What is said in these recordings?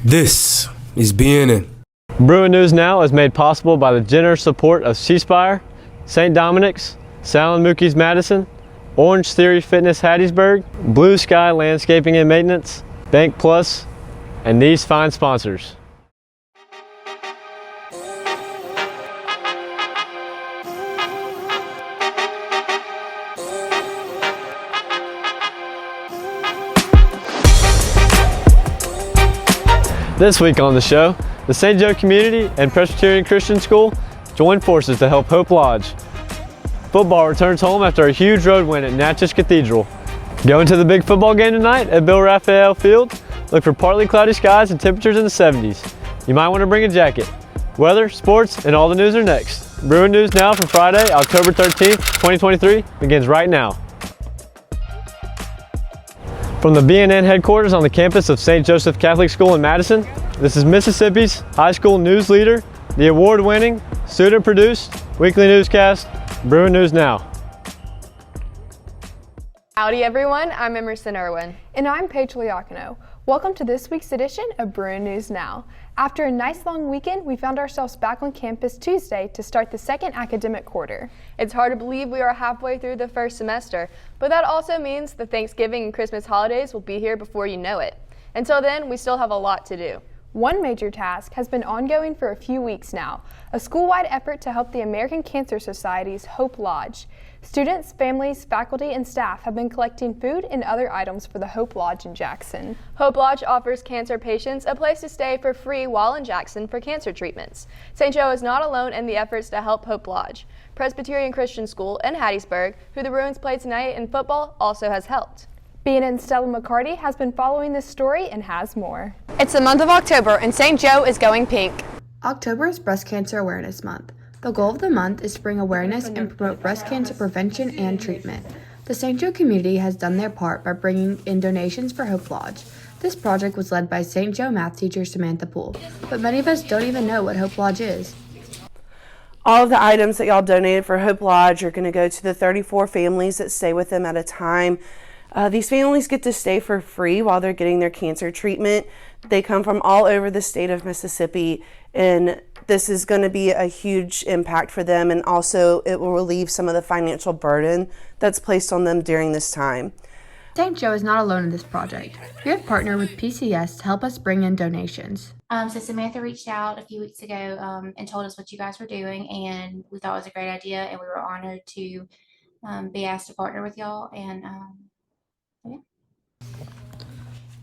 This is BNN. Bruin News Now is made possible by the generous support of C-Spire, St. Dominic's, Salon Mookie's Madison, Orange Theory Fitness Hattiesburg, Blue Sky Landscaping and Maintenance, Bank Plus, and these fine sponsors. This week on the show, the St. Joe Community and Presbyterian Christian School join forces to help Hope Lodge. Football returns home after a huge road win at Natchez Cathedral. Going to the big football game tonight at Bill Raphael Field. Look for partly cloudy skies and temperatures in the 70s. You might want to bring a jacket. Weather, sports, and all the news are next. Bruin News Now for Friday, October 13th, 2023 begins right now. From the BNN headquarters on the campus of St. Joseph Catholic School in Madison, this is Mississippi's high school news leader, the award-winning, student-produced weekly newscast, Bruin News Now. Howdy everyone, I'm Emerson Irwin. And I'm Paige Liacano. Welcome to this week's edition of Bruin News Now. After a nice long weekend, we found ourselves back on campus Tuesday to start the second academic quarter. It's hard to believe we are halfway through the first semester, but that also means the Thanksgiving and Christmas holidays will be here before you know it. Until then, we still have a lot to do. One major task has been ongoing for a few weeks now, a school-wide effort to help the American Cancer Society's Hope Lodge. Students, families, faculty, and staff have been collecting food and other items for the Hope Lodge in Jackson. Hope Lodge offers cancer patients a place to stay for free while in Jackson for cancer treatments. St. Joe is not alone in the efforts to help Hope Lodge. Presbyterian Christian School in Hattiesburg, who the Bruins play tonight in football, also has helped. BNN's Stella McCarty has been following this story and has more. It's the month of October and St. Joe is going pink. October is Breast Cancer Awareness Month. The goal of the month is to bring awareness and promote breast cancer prevention and treatment. The St. Joe community has done their part by bringing in donations for Hope Lodge. This project was led by St. Joe math teacher Samantha Poole, but many of us don't even know what Hope Lodge is. All of the items that y'all donated for Hope Lodge are going to go to the 34 families that stay with them at a time. These families get to stay for free while they're getting their cancer treatment. They come from all over the state of Mississippi, and this is going to be a huge impact for them, and also it will relieve some of the financial burden that's placed on them during this time. St. Joe is not alone in this project. We have partnered with PCS to help us bring in donations. So Samantha reached out a few weeks ago and told us what you guys were doing, and we thought it was a great idea, and we were honored to be asked to partner with y'all. And yeah.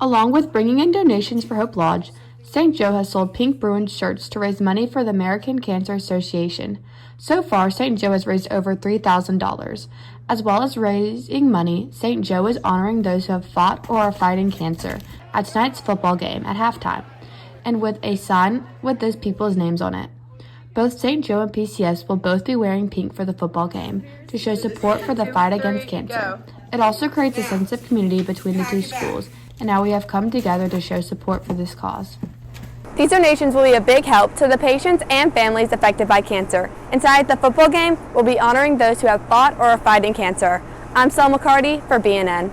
Along with bringing in donations for Hope Lodge, St. Joe has sold pink Bruin shirts to raise money for the American Cancer Association. So far, St. Joe has raised over $3,000. As well as raising money, St. Joe is honoring those who have fought or are fighting cancer at tonight's football game at halftime, and with a sign with those people's names on it. Both St. Joe and PCS will both be wearing pink for the football game to show support for the fight against cancer. It also creates a sense of community between the two schools, and now we have come together to show support for this cause. These donations will be a big help to the patients and families affected by cancer. Inside the football game, we'll be honoring those who have fought or are fighting cancer. I'm Stella McCarty for BNN.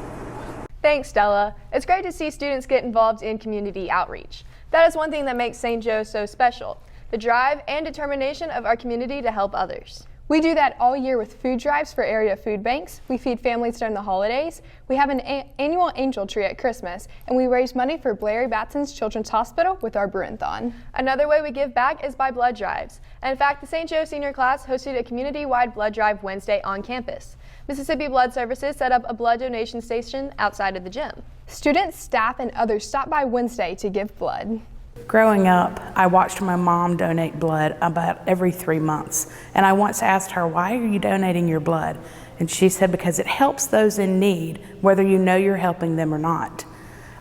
Thanks, Stella. It's great to see students get involved in community outreach. That is one thing that makes St. Joe so special, the drive and determination of our community to help others. We do that all year with food drives for area food banks. We feed families during the holidays. We have an annual angel tree at Christmas, and we raise money for Larry Batson's Children's Hospital with our Bruin-thon. Another way we give back is by blood drives. And in fact, the St. Joe senior class hosted a community-wide blood drive Wednesday on campus. Mississippi Blood Services set up a blood donation station outside of the gym. Students, staff, and others stopped by Wednesday to give blood. Growing up, I watched my mom donate blood about every 3 months. And I once asked her, "Why are you donating your blood?" And she said, "Because it helps those in need, whether you know you're helping them or not."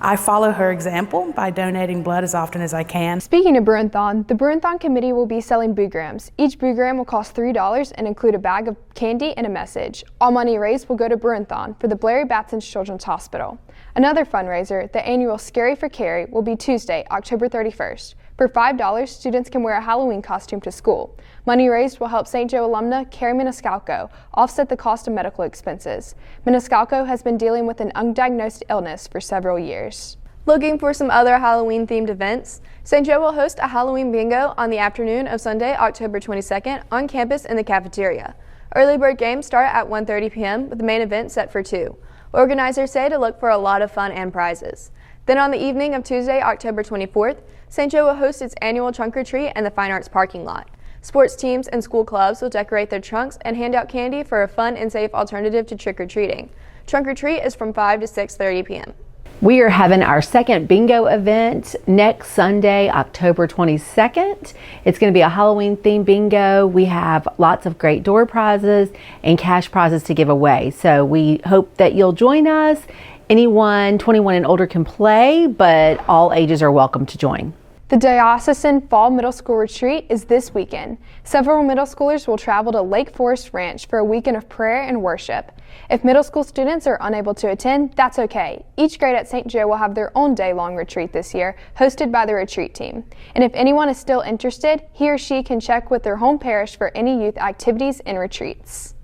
I follow her example by donating blood as often as I can. Speaking of Bruin-thon, the Bruin-thon committee will be selling boograms. Each boogram will cost $3 and include a bag of candy and a message. All money raised will go to Bruin-thon for the Larry Batson's Children's Hospital. Another fundraiser, the annual Scary for Carrie, will be Tuesday, October 31st. For $5, students can wear a Halloween costume to school. Money raised will help St. Joe alumna Carrie Maniscalco offset the cost of medical expenses. Maniscalco has been dealing with an undiagnosed illness for several years. Looking for some other Halloween-themed events? St. Joe will host a Halloween bingo on the afternoon of Sunday, October 22nd on campus in the cafeteria. Early bird games start at 1:30 p.m. with the main event set for 2. Organizers say to look for a lot of fun and prizes. Then on the evening of Tuesday, October 24th, St. Joe will host its annual trunk or treat in the Fine Arts parking lot. Sports teams and school clubs will decorate their trunks and hand out candy for a fun and safe alternative to trick-or-treating. Trunk or treat is from 5 to 6:30 p.m. We are having our second bingo event next Sunday, October 22nd. It's going to be a Halloween themed bingo. We have lots of great door prizes and cash prizes to give away. So we hope that you'll join us. Anyone 21 and older can play, but all ages are welcome to join. The Diocesan Fall Middle School Retreat is this weekend. Several middle schoolers will travel to Lake Forest Ranch for a weekend of prayer and worship. If middle school students are unable to attend, that's okay. Each grade at St. Joe will have their own day-long retreat this year, hosted by the retreat team. And if anyone is still interested, he or she can check with their home parish for any youth activities and retreats.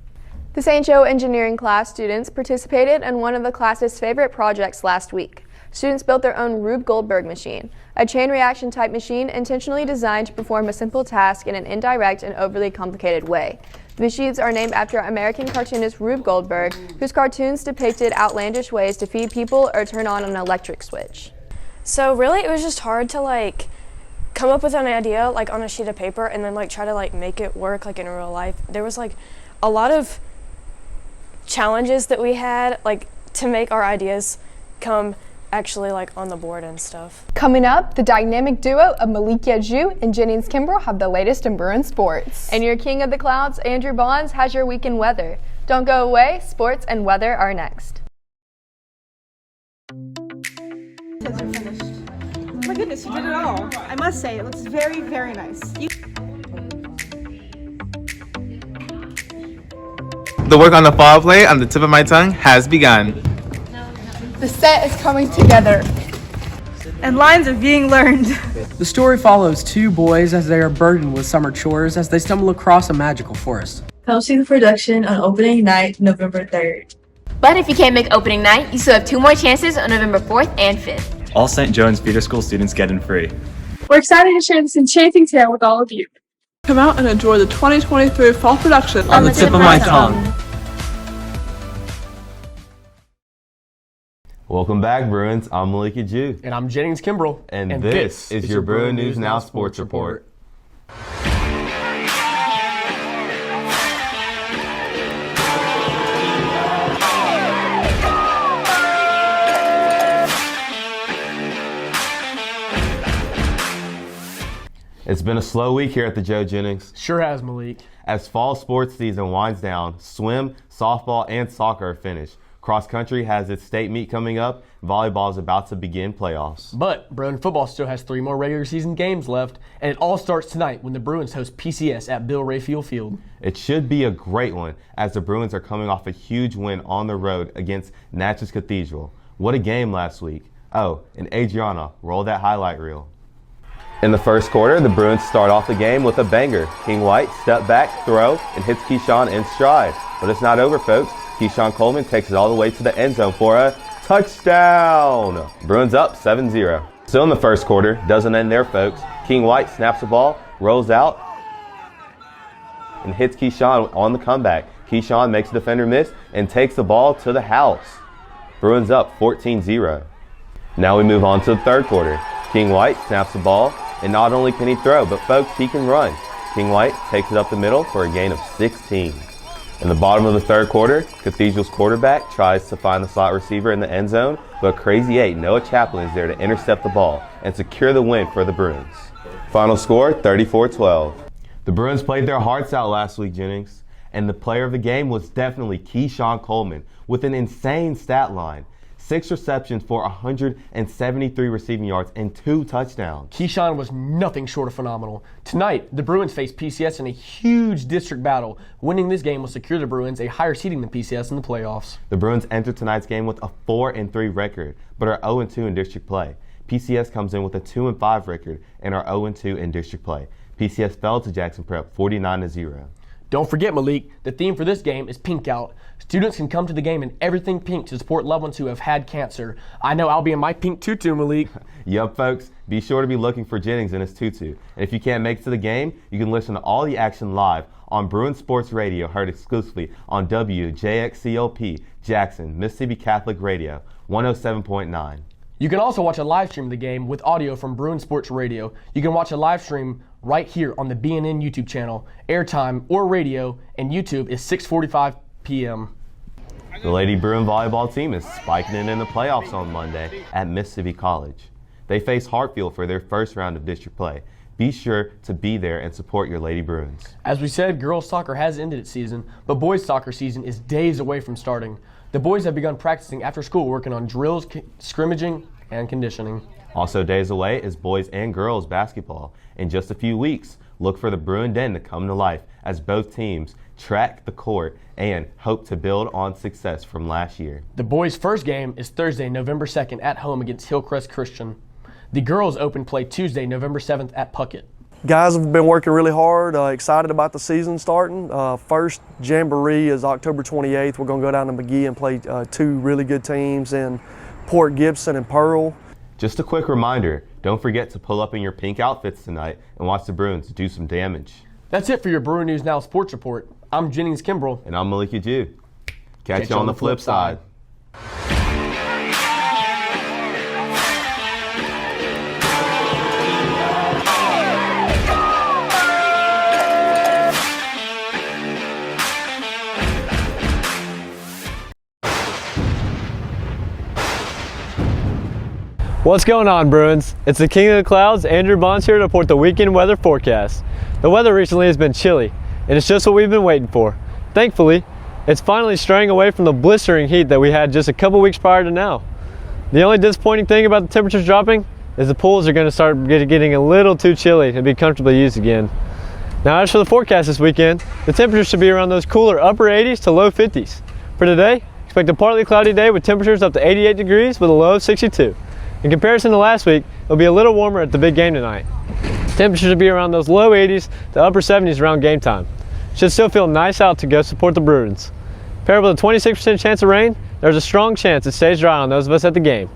The St. Joe engineering class students participated in one of the class's favorite projects last week. Students built their own Rube Goldberg machine, a chain reaction type machine intentionally designed to perform a simple task in an indirect and overly complicated way. The machines are named after American cartoonist Rube Goldberg, whose cartoons depicted outlandish ways to feed people or turn on an electric switch. So really it was just hard to come up with an idea on a sheet of paper and then try to make it work in real life. There was a lot of challenges that we had to make our ideas come actually on the board and stuff. Coming up, the dynamic duo of Malikia Ju and Jennings Kimbrell have the latest in Bruin sports. And your king of the clouds, Andrew Bonds, has your weekend weather. Don't go away, sports and weather are next. Are finished. Oh my goodness, you did it all. I must say, it looks very, very nice. The work on the fall play on the tip of my tongue has begun. The set is coming together, and lines are being learned. The story follows two boys as they are burdened with summer chores as they stumble across a magical forest. Come see the production on opening night, November 3rd. But if you can't make opening night, you still have 2 more chances on November 4th and 5th. All St. John's Feeder School students get in free. We're excited to share this enchanting tale with all of you. Come out and enjoy the 2023 fall production on the tip of my tongue. Welcome back, Bruins. I'm Malikia Ju. And I'm Jennings Kimbrell. And this is your Bruin News Now Sports Report. It's been a slow week here at the Joe Jennings. Sure has, Malik. As fall sports season winds down, swim, softball, and soccer are finished. Cross country has its state meet coming up. Volleyball is about to begin playoffs. But Bruin football still has 3 more regular season games left, and it all starts tonight when the Bruins host PCS at Bill Rayfield Field. It should be a great one as the Bruins are coming off a huge win on the road against Natchez Cathedral. What a game last week. Oh, and Adriana, roll that highlight reel. In the first quarter, the Bruins start off the game with a banger. King White step back, throw, and hits Keyshawn in stride. But it's not over, folks. Keyshawn Coleman takes it all the way to the end zone for a touchdown. Bruins up 7-0. Still in the first quarter, doesn't end there, folks. King White snaps the ball, rolls out, and hits Keyshawn on the comeback. Keyshawn makes a defender miss and takes the ball to the house. Bruins up 14-0. Now we move on to the third quarter. King White snaps the ball, and not only can he throw, but folks, he can run. King White takes it up the middle for a gain of 16. In the bottom of the third quarter, Cathedral's quarterback tries to find the slot receiver in the end zone, but Crazy 8 Noah Chaplin is there to intercept the ball and secure the win for the Bruins. Final score, 34-12. The Bruins played their hearts out last week, Jennings, and the player of the game was definitely Keyshawn Coleman with an insane stat line. 6 receptions for 173 receiving yards and 2 touchdowns. Keyshawn was nothing short of phenomenal. Tonight, the Bruins face PCS in a huge district battle. Winning this game will secure the Bruins a higher seeding than PCS in the playoffs. The Bruins enter tonight's game with a 4-3 record, but are 0-2 in district play. PCS comes in with a 2-5 record and are 0-2 in district play. PCS fell to Jackson Prep 49-0. Don't forget, Malik, the theme for this game is Pink Out. Students can come to the game in everything pink to support loved ones who have had cancer. I know I'll be in my pink tutu, Malik. Yup, folks, be sure to be looking for Jennings in his tutu. And if you can't make it to the game, you can listen to all the action live on Bruin Sports Radio, heard exclusively on WJXCLP, Jackson, Mississippi Catholic Radio, 107.9. You can also watch a live stream of the game with audio from Bruin Sports Radio. You can watch a live stream right here on the BNN YouTube channel, airtime or radio, and YouTube is 6:45 p.m. The Lady Bruin volleyball team is spiking it in the playoffs on Monday at Mississippi College. They face Hartfield for their first round of district play. Be sure to be there and support your Lady Bruins. As we said, girls soccer has ended its season, but boys soccer season is days away from starting. The boys have begun practicing after school, working on drills, scrimmaging, and conditioning. Also days away is boys and girls basketball. In just a few weeks, look for the Bruin Den to come to life as both teams track the court and hope to build on success from last year. The boys' first game is Thursday, November 2nd at home against Hillcrest Christian. The girls open play Tuesday, November 7th at Puckett. Guys have been working really hard, excited about the season starting. First Jamboree is October 28th. We're going to go down to McGee and play two really good teams in Port Gibson and Pearl. Just a quick reminder, don't forget to pull up in your pink outfits tonight and watch the Bruins do some damage. That's it for your Bruin News Now Sports Report. I'm Jennings Kimbrell. And I'm Malika Jew. Catch you on the flip side. What's going on, Bruins? It's the King of the Clouds, Andrew Bonds here to report the weekend weather forecast. The weather recently has been chilly, and it's just what we've been waiting for. Thankfully, it's finally straying away from the blistering heat that we had just a couple weeks prior to now. The only disappointing thing about the temperatures dropping is the pools are going to start getting a little too chilly to be comfortably used again. Now, as for the forecast this weekend, the temperatures should be around those cooler upper 80s to low 50s. For today, expect a partly cloudy day with temperatures up to 88 degrees with a low of 62. In comparison to last week, it'll be a little warmer at the big game tonight. Temperatures will be around those low 80s to upper 70s around game time. Should still feel nice out to go support the Bruins. Paired with a 26% chance of rain, there's a strong chance it stays dry on those of us at the game.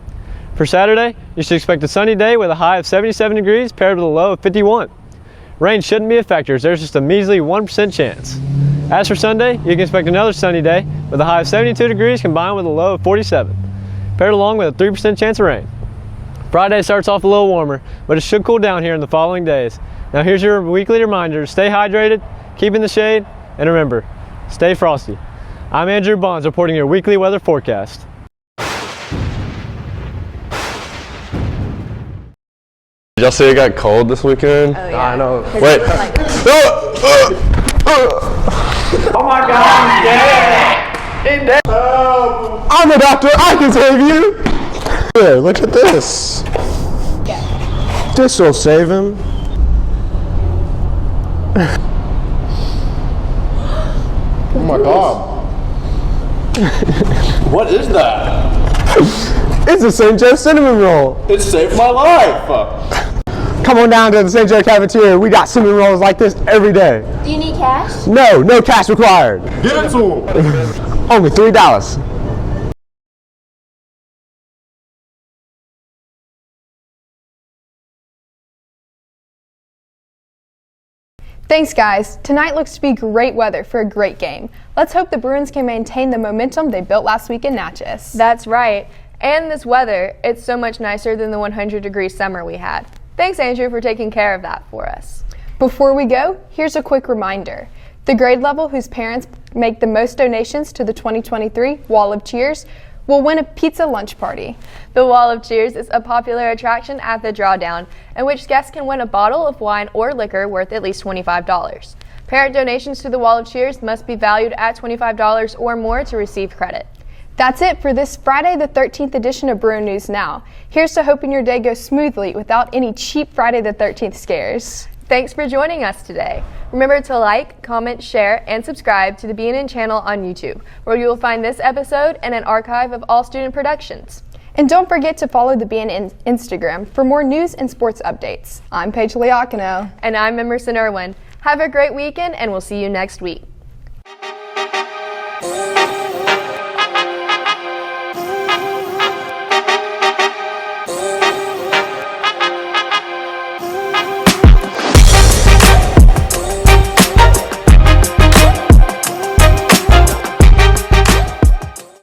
For Saturday, you should expect a sunny day with a high of 77 degrees paired with a low of 51. Rain shouldn't be a factor as there's just a measly 1% chance. As for Sunday, you can expect another sunny day with a high of 72 degrees combined with a low of 47, paired along with a 3% chance of rain. Friday starts off a little warmer, but it should cool down here in the following days. Now here's your weekly reminder to stay hydrated, keep in the shade, and remember, stay frosty. I'm Andrew Bonds reporting your weekly weather forecast. Did y'all see it got cold this weekend? Oh, yeah. I know. Wait. Oh my God, I'm dead. I'm a doctor, I can save you. Here, look at this. This will save him. Oh my God. What is that? It's a St. Joe cinnamon roll. It saved my life. Come on down to the St. Joe cafeteria. We got cinnamon rolls like this every day. Do you need cash? No cash required. Give it to him. Only $3. Thanks, guys. Tonight looks to be great weather for a great game. Let's hope the Bruins can maintain the momentum they built last week in Natchez. That's right. And this weather, it's so much nicer than the 100-degree summer we had. Thanks, Andrew, for taking care of that for us. Before we go, here's a quick reminder. The grade level whose parents make the most donations to the 2023 Wall of Cheers will win a pizza lunch party. The Wall of Cheers is a popular attraction at the Drawdown, in which guests can win a bottle of wine or liquor worth at least $25. Parent donations to the Wall of Cheers must be valued at $25 or more to receive credit. That's it for this Friday the 13th edition of Bruin News Now. Here's to hoping your day goes smoothly without any cheap Friday the 13th scares. Thanks for joining us today. Remember to like, comment, share, and subscribe to the BNN channel on YouTube, where you will find this episode and an archive of all student productions. And don't forget to follow the BNN Instagram for more news and sports updates. I'm Paige Liacano. And I'm Emerson Irwin. Have a great weekend, and we'll see you next week.